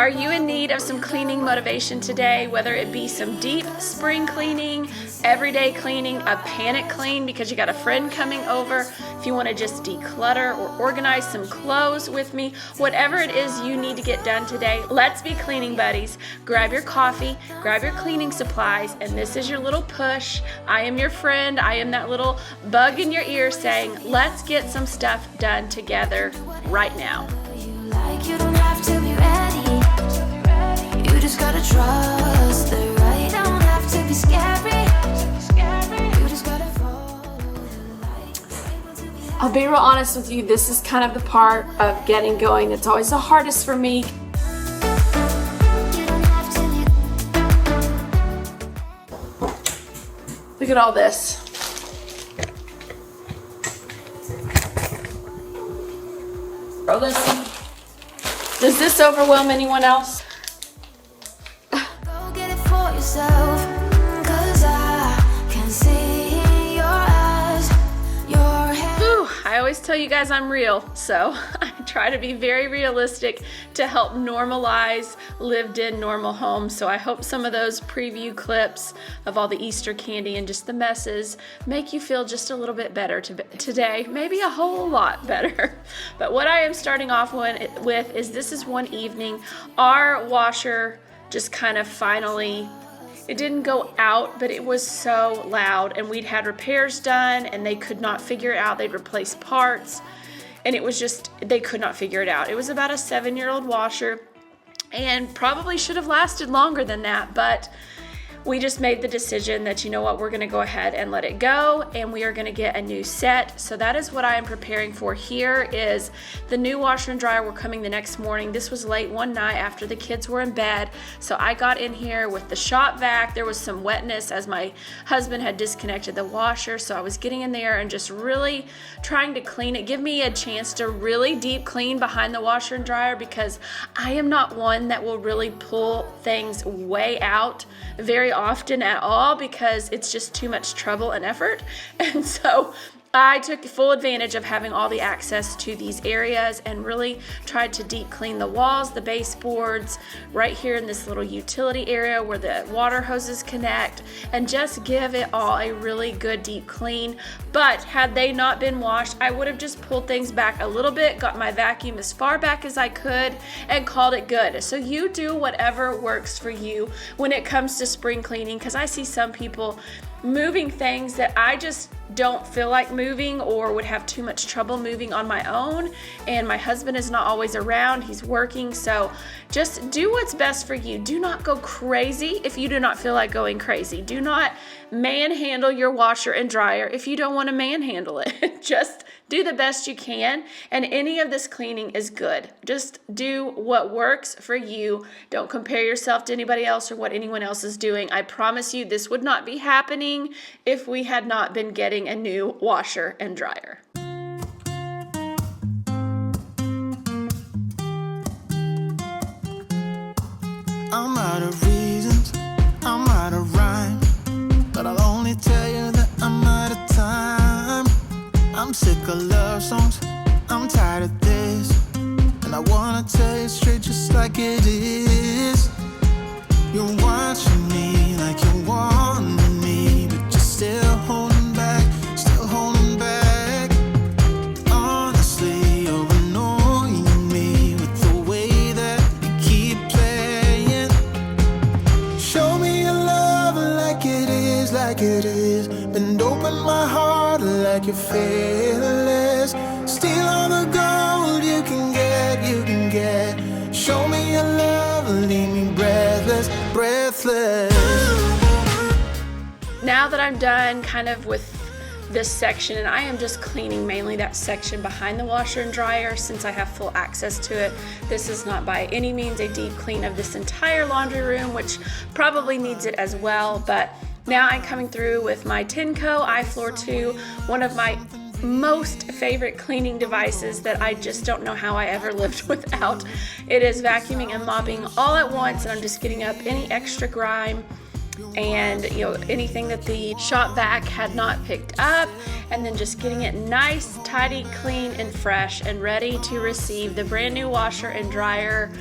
Are you in need of some cleaning motivation today? Whether it be some deep spring cleaning, everyday cleaning, a panic clean because you got a friend coming over, if you want to just declutter or organize some clothes with me, whatever it is you need to get done today, let's be cleaning buddies. Grab your coffee, grab your cleaning supplies, and this is your little push. I am your friend. I am that little bug in your ear saying, let's get some stuff done together right now. You don't have to be ready. You just gotta trust the right. Don't have to be scary. You just gotta follow the light. I'll be real honest with you, this is kind of the part of getting going that's always the hardest for me. Look at all this. Oh, listen. Does this overwhelm anyone else? Go get it for yourself, 'cause I can see in your eyes, your head. Whew, I always tell you guys I'm real, so I try to be very realistic to help normalize lived-in normal homes. So I hope some of those preview clips of all the Easter candy and just the messes make you feel just a little bit better today, maybe a whole lot better. But what I am starting off with is this is one evening. Our washer just kind of finally, it didn't go out, but it was so loud, and we'd had repairs done and they could not figure it out. They'd replaced parts and it was just, they could not figure it out. It was about a 7-year-old washer and probably should have lasted longer than that, but we just made the decision that, you know what, we're gonna go ahead and let it go, and we are gonna get a new set. So that is what I am preparing for here. Is the new washer and dryer were coming the next morning. This was late one night after the kids were in bed. So I got in here with the shop vac. There was some wetness as my husband had disconnected the washer. So I was getting in there and just really trying to clean it, give me a chance to really deep clean behind the washer and dryer, because I am not one that will really pull things way out very often at all, because it's just too much trouble and effort. And so I took full advantage of having all the access to these areas and really tried to deep clean the walls, the baseboards, right here in this little utility area where the water hoses connect, and just give it all a really good deep clean. But had they not been washed, I would have just pulled things back a little bit, got my vacuum as far back as I could, and called it good. So you do whatever works for you when it comes to spring cleaning, because I see some people moving things that I just don't feel like moving or would have too much trouble moving on my own, and my husband is not always around, he's working. So just do what's best for you. Do not go crazy if you do not feel like going crazy. Do not manhandle your washer and dryer if you don't want to manhandle it. Just do the best you can, and any of this cleaning is good. Just do what works for you. Don't compare yourself to anybody else or what anyone else is doing. I promise you this would not be happening if we had not been getting a new washer and dryer. I'm out of reasons, I'm out of rhyme, but I'll only tell you that I'm out of time. I'm sick of love songs, I'm tired of this, and I wanna tell you straight just like it is. You're watching me like you want me, but you're still holding back, still holding back. Honestly, you're annoying me with the way that you keep playing. Show me your love like it is, like it is. Bend open my heart like you're fearless. Steal all the gold you can get, you can get. Show me your love, leave me breathless, breathless. Now that I'm done kind of with this section, and I am just cleaning mainly that section behind the washer and dryer since I have full access to it. This is not by any means a deep clean of this entire laundry room, which probably needs it as well. But now I'm coming through with my Tenco iFloor 2, one of my most favorite cleaning devices that I just don't know how I ever lived without. It is vacuuming and mopping all at once, and I'm just getting up any extra grime and anything that the shop vac had not picked up, and then just getting it nice, tidy, clean, and fresh, and ready to receive the brand new washer and dryer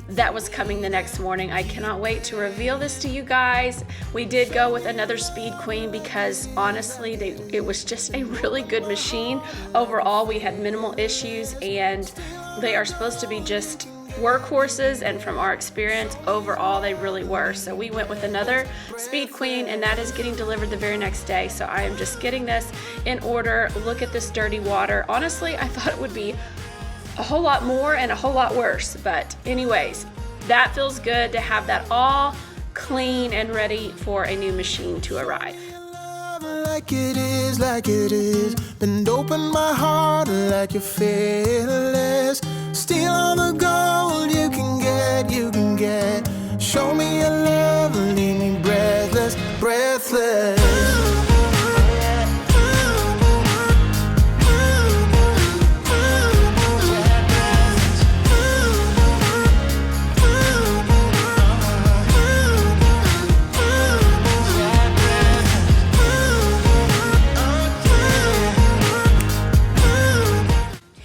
that was coming the next morning. I cannot wait to reveal this to you guys. We did go with another Speed Queen because honestly, it was just a really good machine. Overall, we had minimal issues, and they are supposed to be just workhorses, and from our experience, overall, they really were. So we went with another Speed Queen, and that is getting delivered the very next day. So I am just getting this in order. Look at this dirty water. Honestly, I thought it would be a whole lot more and a whole lot worse, but anyways, that feels good to have that all clean and ready for a new machine to arrive. Like it is, like it is. Bend open my heart like you're fearless. Steal all the gold you can get, you can get. Show me your love, leave me breathless, breathless.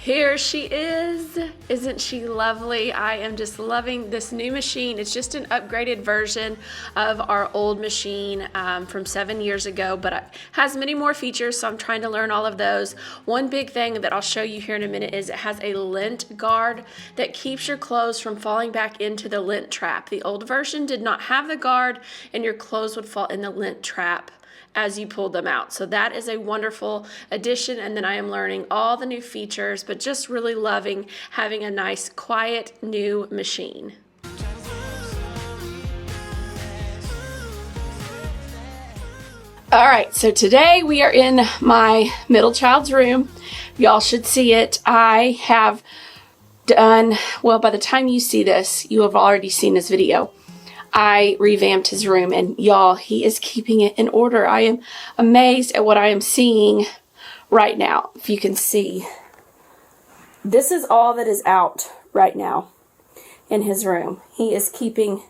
Here she is. Isn't she lovely? I am just loving this new machine. It's just an upgraded version of our old machine from 7 years ago, but it has many more features, so I'm trying to learn all of those. One big thing that I'll show you here in a minute is it has a lint guard that keeps your clothes from falling back into the lint trap. The old version did not have the guard, and your clothes would fall in the lint trap as you pulled them out. So that is a wonderful addition, and then I am learning all the new features, but just really loving having a nice, quiet, new machine. All right, so today we are in my middle child's room. Y'all should see it. I have done, well, by the time you see this, you have already seen this video. I revamped his room, and y'all, he is keeping it in order. I am amazed at what I am seeing right now. If you can see, this is all that is out right now in his room. He is keeping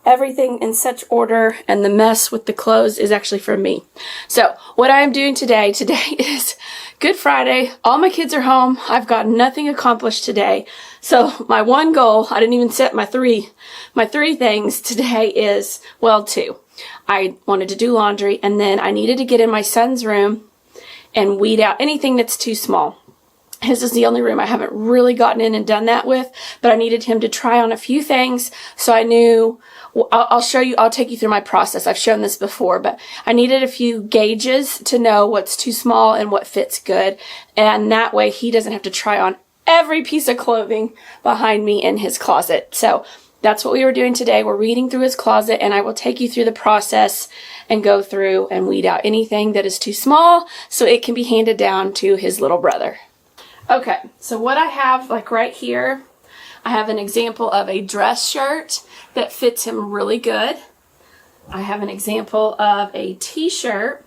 everything in such order, and the mess with the clothes is actually from me. So what I am doing today is Good Friday. All my kids are home. I've got nothing accomplished today. So my one goal, I didn't even set my three things today is, well, two. I wanted to do laundry, and then I needed to get in my son's room and weed out anything that's too small. His is the only room I haven't really gotten in and done that with, but I needed him to try on a few things, so I knew, I'll show you, I'll take you through my process. I've shown this before, but I needed a few gauges to know what's too small and what fits good, and that way he doesn't have to try on every piece of clothing behind me in his closet. So that's what we were doing today. We're reading through his closet, and I will take you through the process and go through and weed out anything that is too small so it can be handed down to his little brother. Okay, so what I have, like right here, I have an example of a dress shirt that fits him really good. I have an example of a t-shirt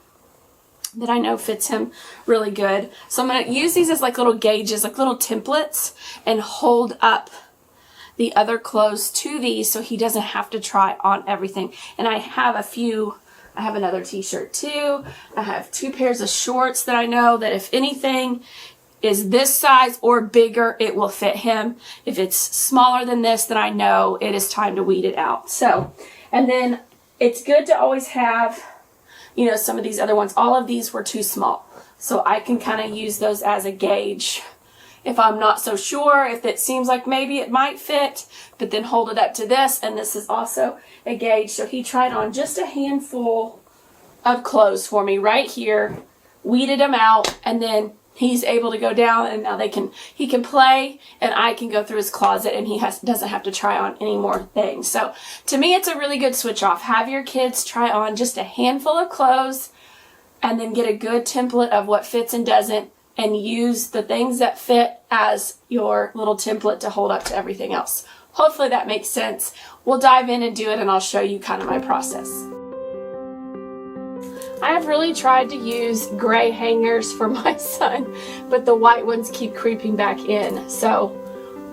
that I know fits him really good. So I'm going to use these as like little gauges, like little templates, and hold up the other clothes to these so he doesn't have to try on everything. And I have another t-shirt too. I have 2 pairs of shorts that I know that if anything is this size or bigger, it will fit him. If it's smaller than this, then I know it is time to weed it out. So, and then it's good to always have, you know, some of these other ones. All of these were too small, so I can kind of use those as a gauge if I'm not so sure, if it seems like maybe it might fit, but then hold it up to this, and this is also a gauge. So he tried on just a handful of clothes for me right here, weeded them out, and then he's able to go down, and now he can play, and I can go through his closet, and he doesn't have to try on any more things. So to me, it's a really good switch off. Have your kids try on just a handful of clothes, and then get a good template of what fits and doesn't, and use the things that fit as your little template to hold up to everything else. Hopefully that makes sense. We'll dive in and do it, and I'll show you kind of my process. I have really tried to use gray hangers for my son, but the white ones keep creeping back in. So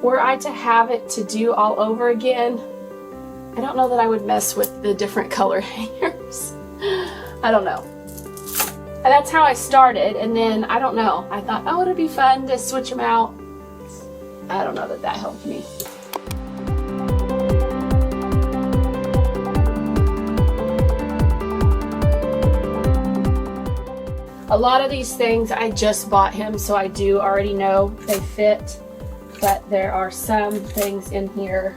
were I to have it to do all over again, I don't know that I would mess with the different color hangers. I don't know. And that's how I started, and then I don't know. I thought, oh, it'd be fun to switch them out. I don't know that helped me. A lot of these things I just bought him, so I do already know they fit, but there are some things in here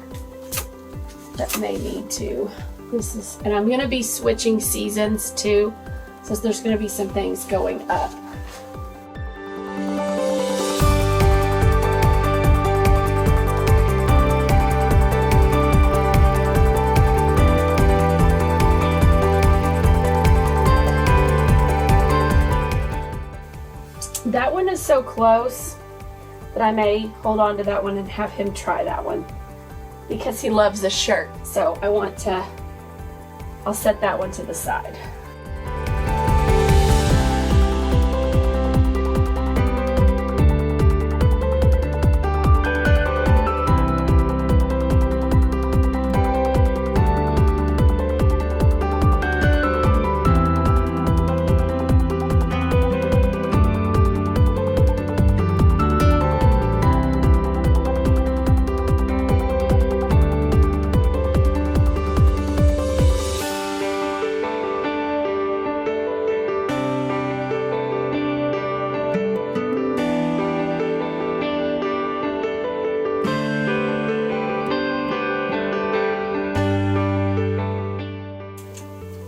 that may need to. And I'm gonna be switching seasons too, so there's gonna be some things going up. That one is so close that I may hold on to that one and have him try that one because he loves the shirt. So I'll set that one to the side.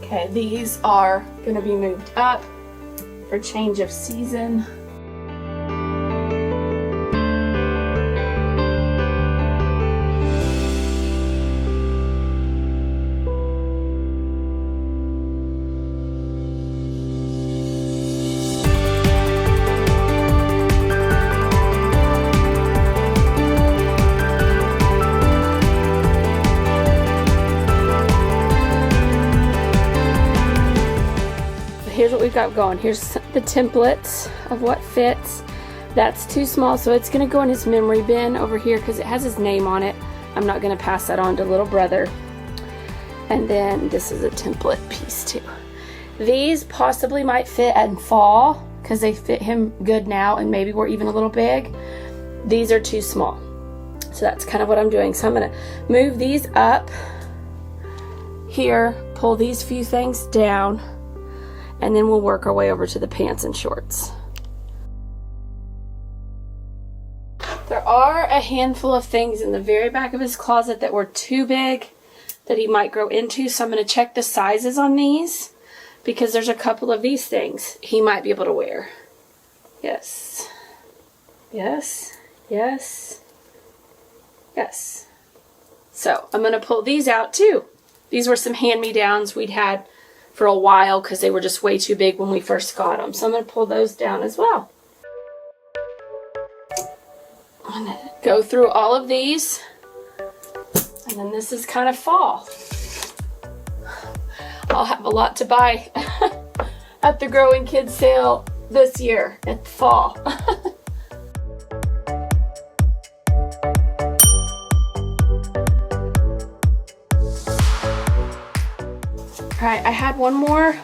Okay, these are going to be moved up for change of season. Here's what we've got going. Here's the templates of what fits. That's too small, so it's gonna go in his memory bin over here because it has his name on it. I'm not gonna pass that on to little brother. And then this is a template piece too. These possibly might fit in fall because they fit him good now, and maybe we're even a little big. These are too small. So that's kind of what I'm doing. So I'm gonna move these up here, pull these few things down, and then we'll work our way over to the pants and shorts. There are a handful of things in the very back of his closet that were too big that he might grow into, so I'm going to check the sizes on these because there's a couple of these things he might be able to wear. Yes. Yes. Yes. Yes. So I'm going to pull these out too. These were some hand-me-downs we'd had for a while because they were just way too big when we first got them. So I'm going to pull those down as well. I'm going to go through all of these. And then this is kind of fall. I'll have a lot to buy at the Growing Kids sale this year at the fall. Alright, I had one more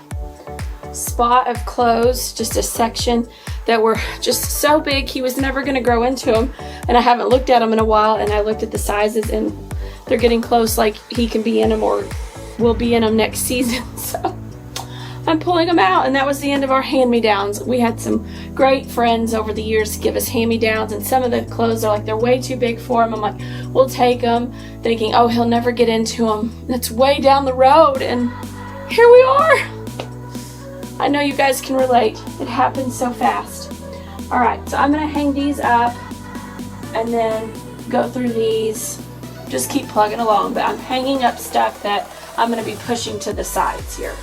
spot of clothes, just a section that were just so big he was never going to grow into them, and I haven't looked at them in a while, and I looked at the sizes and they're getting close, like he can be in them or will be in them next season. So I'm pulling them out, and that was the end of our hand-me-downs. We had some great friends over the years give us hand-me-downs, and some of the clothes are like they're way too big for him. I'm like, we'll take them, thinking, oh, he'll never get into them. That's way down the road, and here we are. I know you guys can relate. It happens so fast. All right, so I'm gonna hang these up and then go through these. Just keep plugging along, but I'm hanging up stuff that I'm gonna be pushing to the sides here.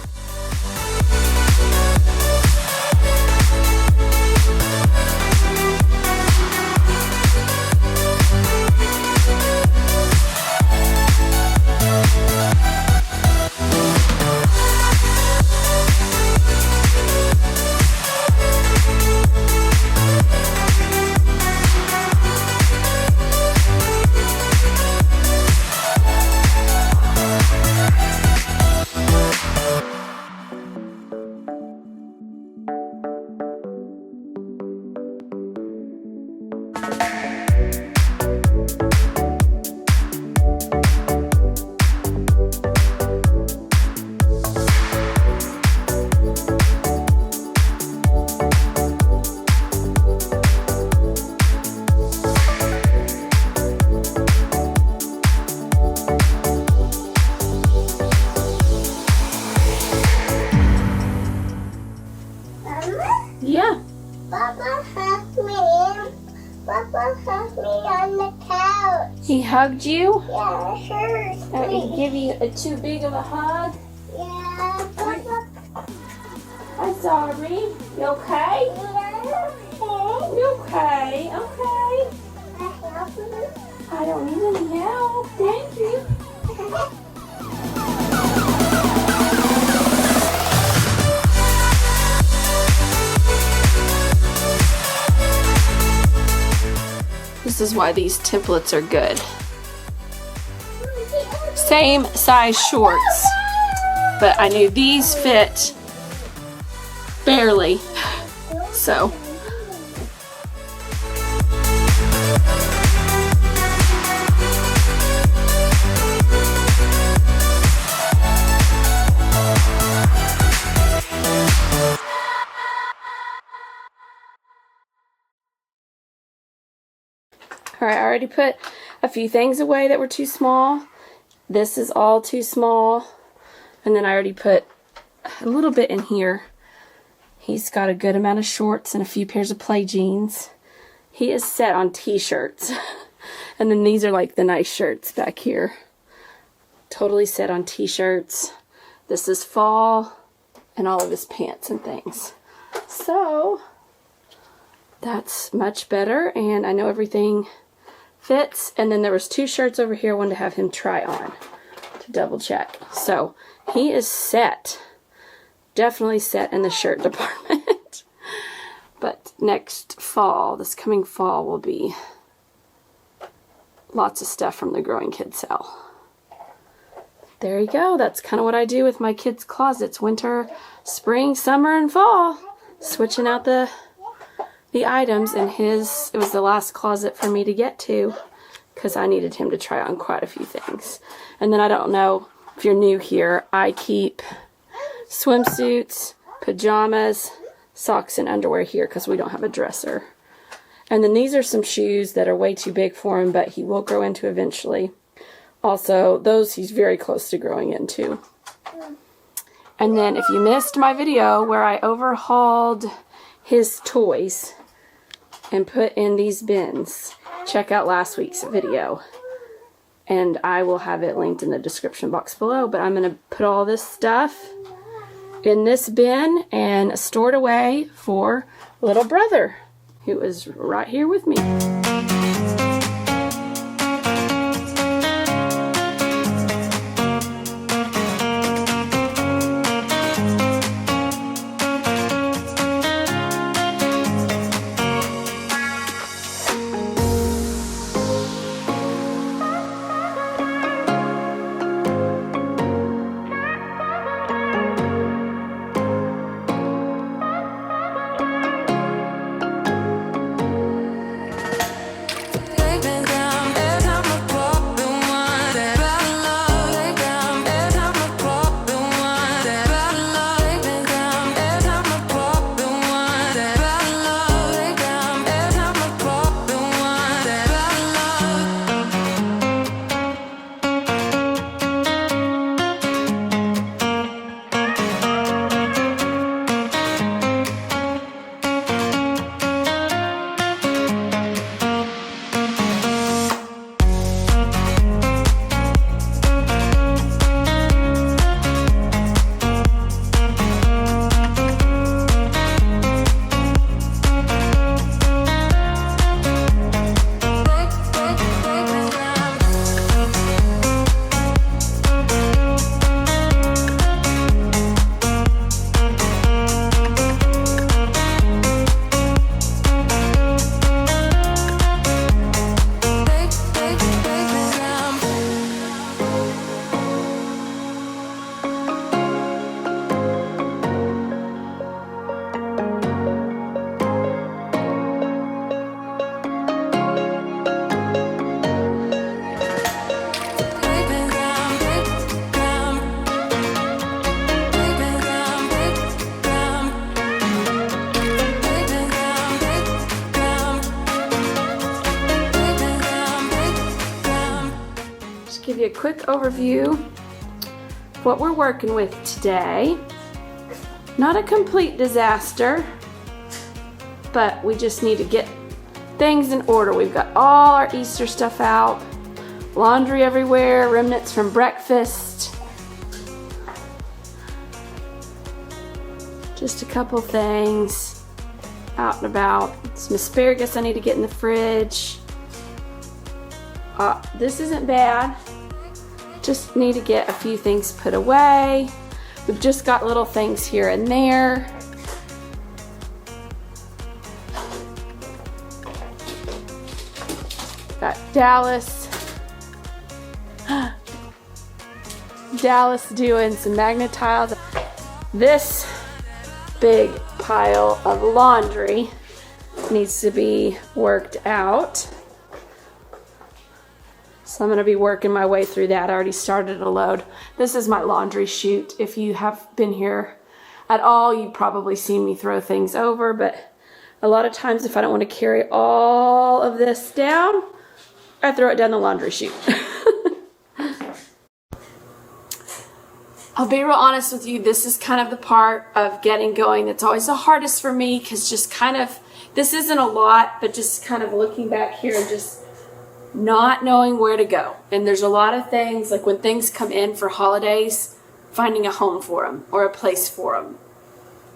hugged you? Yeah, sure. Give you a too big of a hug? Yeah. I'm sorry. You okay? You okay? Okay. I don't need any help. Thank you. This is why these templates are good. Same size shorts, but I knew these fit barely, so. Alright, I already put a few things away that were too small. This is all too small. And then I already put a little bit in here. He's got a good amount of shorts and a few pairs of play jeans. He is set on t-shirts. And then these are like the nice shirts back here. Totally set on t-shirts. This is fall and all of his pants and things. So that's much better, and I know everything fits. And then there was 2 shirts over here I wanted to have him try on to double check. So he is set. Definitely set in the shirt department. But next fall, this coming fall, will be lots of stuff from the Growing Kids sale. There you go. That's kind of what I do with my kids' closets. Winter, spring, summer, and fall. Switching out the items, and it was the last closet for me to get to because I needed him to try on quite a few things. And then I don't know if you're new here, I keep swimsuits, pajamas, socks, and underwear here because we don't have a dresser. And then these are some shoes that are way too big for him, but he will grow into eventually. Also, those he's very close to growing into. And then if you missed my video where I overhauled his toys and put in these bins, check out last week's video. And I will have it linked in the description box below. But I'm going to put all this stuff in this bin and store it away for little brother, who is right here with me. Give you a quick overview of what we're working with today. Not a complete disaster, but we just need to get things in order. We've got all our Easter stuff out. laundry everywhere, remnants from breakfast. Just a couple things out and about. Some asparagus I need to get in the fridge. This isn't bad. Just need to get a few things put away. We've just got little things here and there. Got Dallas doing some magnet tiles. This big pile of laundry needs to be worked out. So I'm going to be working my way through that. I already started a load. This is my laundry chute. If you have been here at all, you've probably seen me throw things over, but a lot of times if I don't want to carry all of this down, I throw it down the laundry chute. I'll be real honest with you, this is kind of the part of getting going that's always the hardest for me, because just kind of, this isn't a lot, but just kind of looking back here and just not knowing where to go. And there's a lot of things, like when things come in for holidays, finding a home for them or a place for them.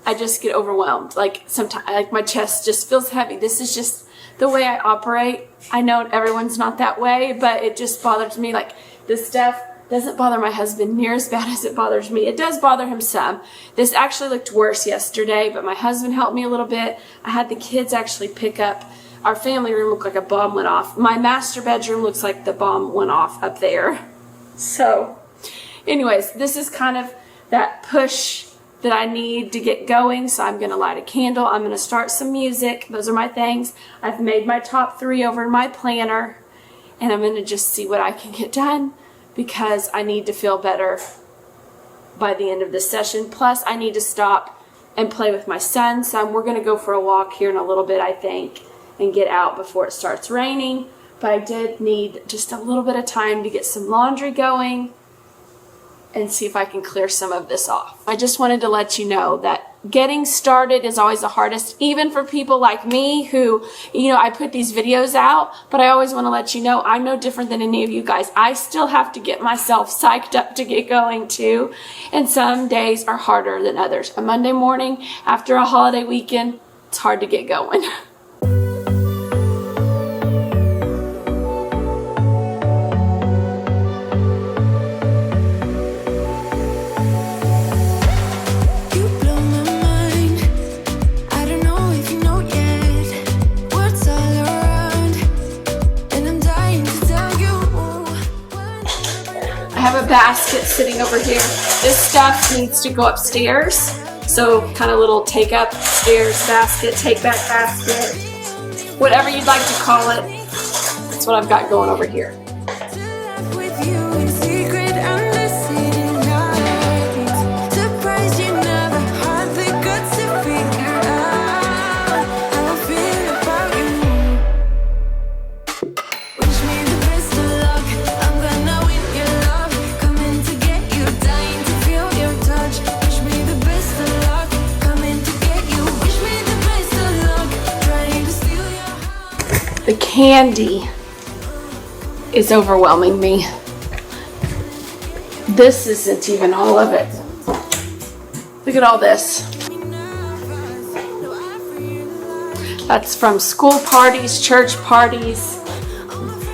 I just get overwhelmed. Like sometimes, like my chest just feels heavy. This is just the way I operate. I know everyone's not that way, but it just bothers me. Like this stuff doesn't bother my husband near as bad as it bothers me. It does bother him some. This actually looked worse yesterday, but my husband helped me a little bit. I had the kids actually pick up. Our family room looked like a bomb went off. My master bedroom looks like the bomb went off up there. So anyways, this is kind of that push that I need to get going. So I'm going to light a candle. I'm going to start some music. Those are my things. I've made my top 3 over in my planner, and I'm going to just see what I can get done, because I need to feel better by the end of this session. Plus I need to stop and play with my son. So we're going to go for a walk here in a little bit, I think, and get out before it starts raining. But I did need just a little bit of time to get some laundry going and see if I can clear some of this off. I just wanted to let you know that getting started is always the hardest, even for people like me who, you know, I put these videos out, but I always want to let you know I'm no different than any of you guys. I still have to get myself psyched up to get going too. And some days are harder than others. A Monday morning after a holiday weekend, it's hard to get going. I have a basket sitting over here. This stuff needs to go upstairs. So kind of little take up stairs basket, take back basket, whatever you'd like to call it. That's what I've got going over here. The candy is overwhelming me. This isn't even all of it. Look at all this. That's from school parties, church parties,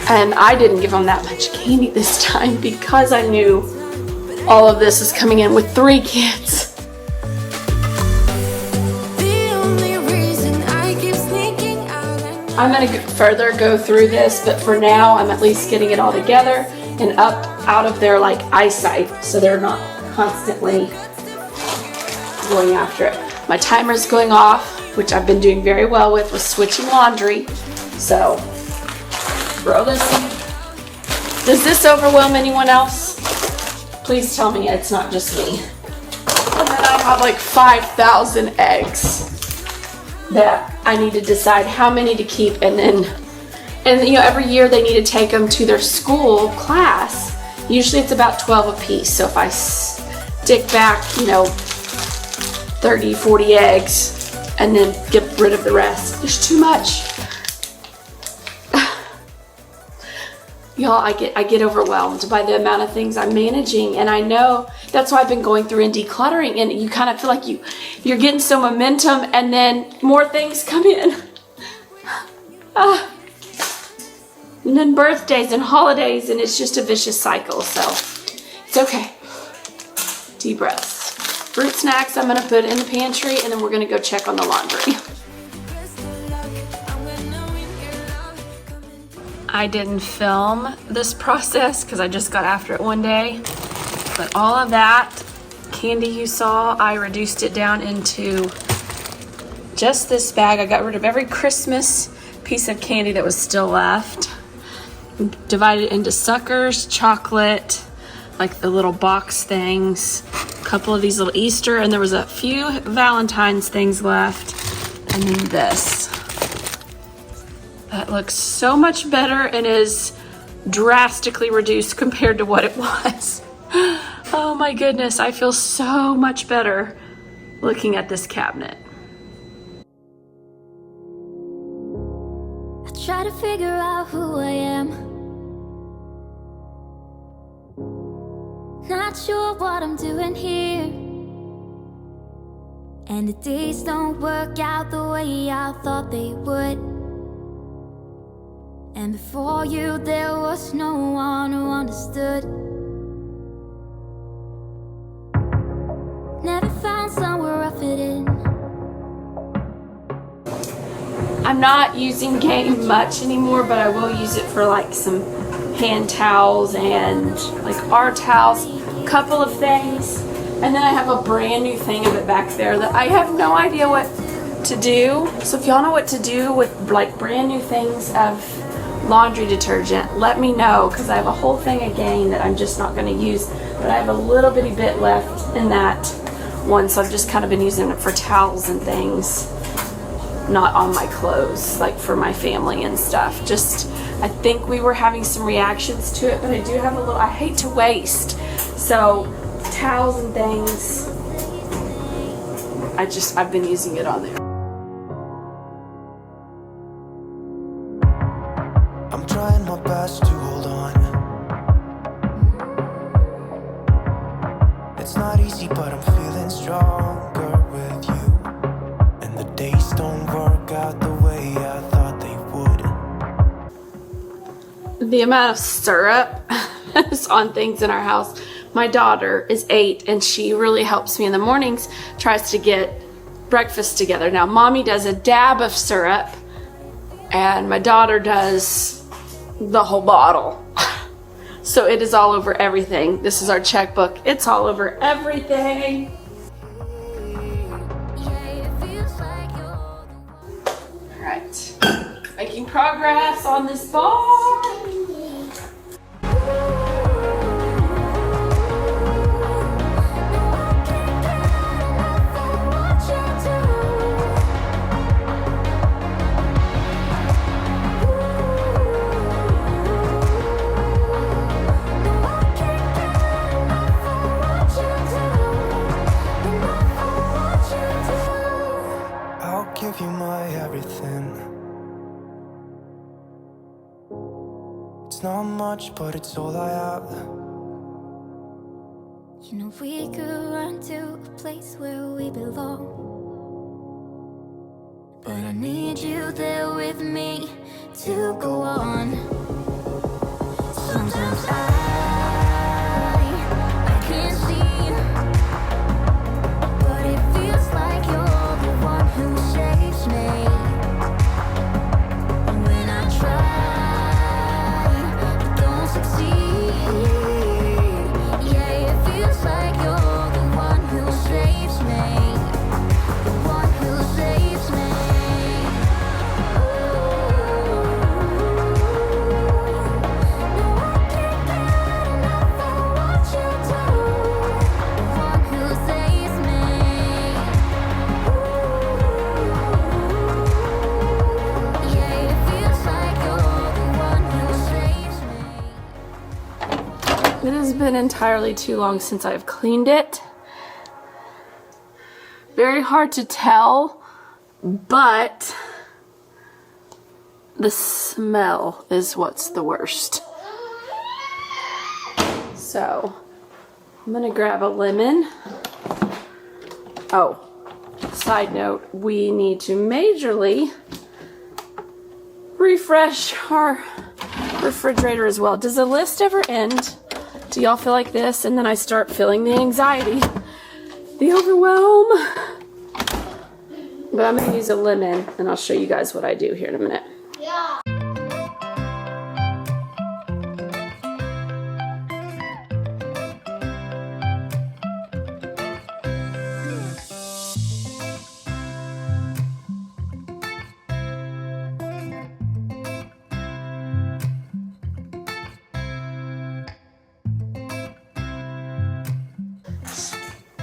and I didn't give them that much candy this time because I knew all of this is coming in with 3 kids. I'm going to further go through this, but for now I'm at least getting it all together and up out of their like eyesight, so they're not constantly going after it. My timer's going off, which I've been doing very well with switching laundry. So throw this in. Does this overwhelm anyone else? Please tell me it's not just me. And then I have like 5,000 eggs that I need to decide how many to keep, and you know, every year they need to take them to their school class. Usually it's about 12 a piece. So if I stick back, you know, 30, 40 eggs and then get rid of the rest, there's too much. Y'all, I get overwhelmed by the amount of things I'm managing, and I know that's why I've been going through and decluttering, and you kind of feel like you're getting some momentum, and then more things come in. And then birthdays and holidays, and it's just a vicious cycle, so it's okay. Deep breaths. Fruit snacks I'm gonna put in the pantry, and then we're gonna go check on the laundry. I didn't film this process because I just got after it one day, but all of that candy you saw, I reduced it down into just this bag. I got rid of every Christmas piece of candy that was still left. Divided it into suckers, chocolate, like the little box things, a couple of these little Easter, and there was a few Valentine's things left, and then this. That looks so much better and is drastically reduced compared to what it was. Oh my goodness, I feel so much better looking at this cabinet. I try to figure out who I am. Not sure what I'm doing here. And the days don't work out the way I thought they would. And before you, there was no one who understood. Never found somewhere I fit in. I'm not using Game much anymore, but I will use it for like some hand towels and like our towels, a couple of things. And then I have a brand new thing of it back there that I have no idea what to do. So if y'all know what to do with like brand new things of laundry detergent, let me know, because I have a whole thing again that I'm just not going to use, but I have a little bitty bit left in that one, so I've just kind of been using it for towels and things, not on my clothes, like for my family and stuff. Just, I think we were having some reactions to it, but I do have a little, I hate to waste, so towels and things, I've been using it on there. I'm trying my best to hold on. It's not easy, but I'm feeling stronger with you. And the days don't work out the way I thought they would. The amount of syrup is on things in our house. My daughter is 8 and she really helps me in the mornings, tries to get breakfast together. Now mommy does a dab of syrup and my daughter does the whole bottle. So it is all over everything. This is our checkbook. It's all over everything. All right, making progress on this bar. Give you my everything. It's not much, but it's all I have. You know we could run to a place where we belong, but I need you there with me to go on. Sometimes I can't see, but it feels like you're the one who saves me. And when I try, but don't succeed, yeah, it feels like you're the one who saves me, the one who saves me. It has been entirely too long since I've cleaned it. Very hard to tell, but the smell is what's the worst. So I'm gonna grab a lemon. Oh, side note, we need to majorly refresh our refrigerator as well. Does the list ever end? Do y'all feel like this? And then I start feeling the anxiety, the overwhelm. But I'm gonna use a lemon and I'll show you guys what I do here in a minute. Yeah.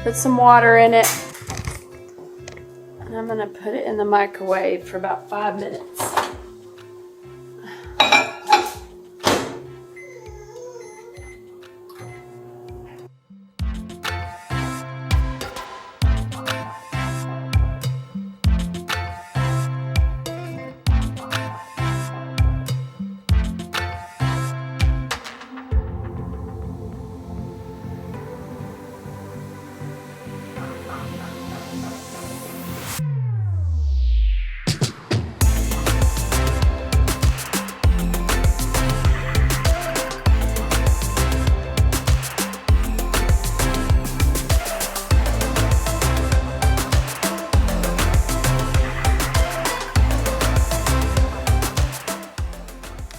Put some water in it. And I'm gonna put it in the microwave for about 5 minutes.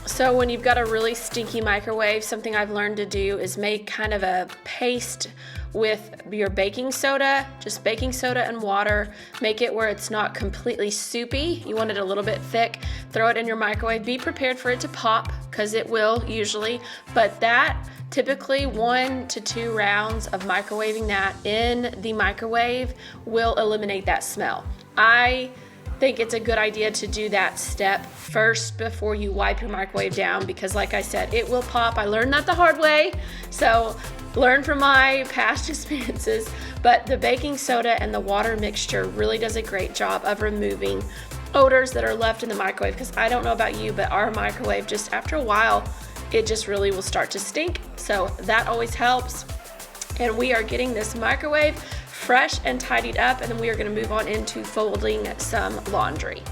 So when you've got a really stinky microwave, something I've learned to do is make kind of a paste with your baking soda, just baking soda and water. Make it where it's not completely soupy. You want it a little bit thick. Throw it in your microwave. Be prepared for it to pop, because it will usually. But that, typically 1 to 2 rounds of microwaving that in the microwave will eliminate that smell. I think it's a good idea to do that step first before you wipe your microwave down, because like I said, it will pop. I learned that the hard way, so learn from my past experiences. But the baking soda and the water mixture really does a great job of removing odors that are left in the microwave, because I don't know about you, but our microwave, just after a while, it just really will start to stink. So that always helps. And we are getting this microwave fresh and tidied up, and then we are going to move on into folding some laundry.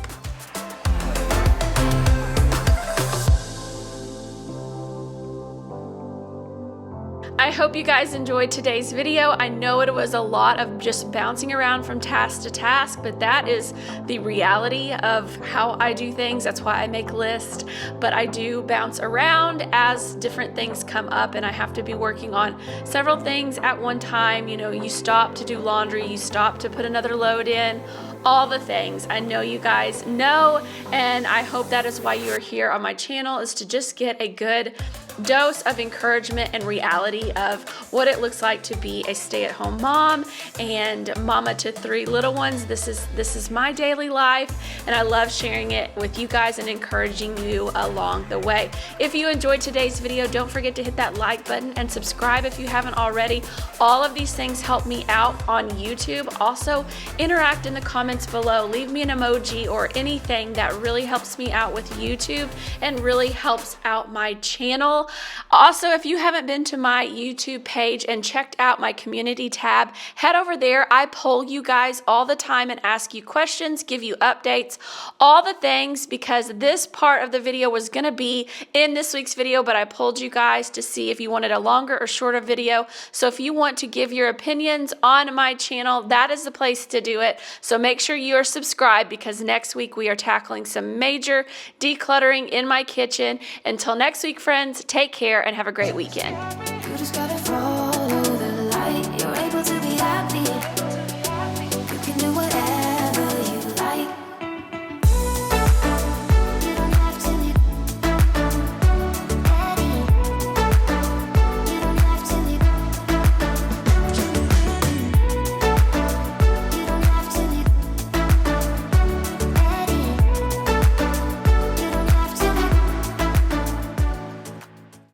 I hope you guys enjoyed today's video. I know it was a lot of just bouncing around from task to task, but that is the reality of how I do things. That's why I make lists. But I do bounce around as different things come up, and I have to be working on several things at one time. You know, you stop to do laundry, you stop to put another load in, all the things. I know you guys know, and I hope that is why you are here on my channel, is to just get a good dose of encouragement and reality of what it looks like to be a stay-at-home mom and mama to 3 little ones. This is my daily life, and I love sharing it with you guys and encouraging you along the way. If you enjoyed today's video, don't forget to hit that like button and subscribe if you haven't already. All of these things help me out on YouTube. Also, interact in the comments below. Leave me an emoji or anything that really helps me out with YouTube and really helps out my channel. Also, if you haven't been to my YouTube page and checked out my community tab, head over there. I poll you guys all the time and ask you questions, give you updates, all the things, because this part of the video was going to be in this week's video, but I polled you guys to see if you wanted a longer or shorter video. So if you want to give your opinions on my channel, that is the place to do it. So make sure you are subscribed, because next week we are tackling some major decluttering in my kitchen. Until next week, friends, take care and have a great weekend.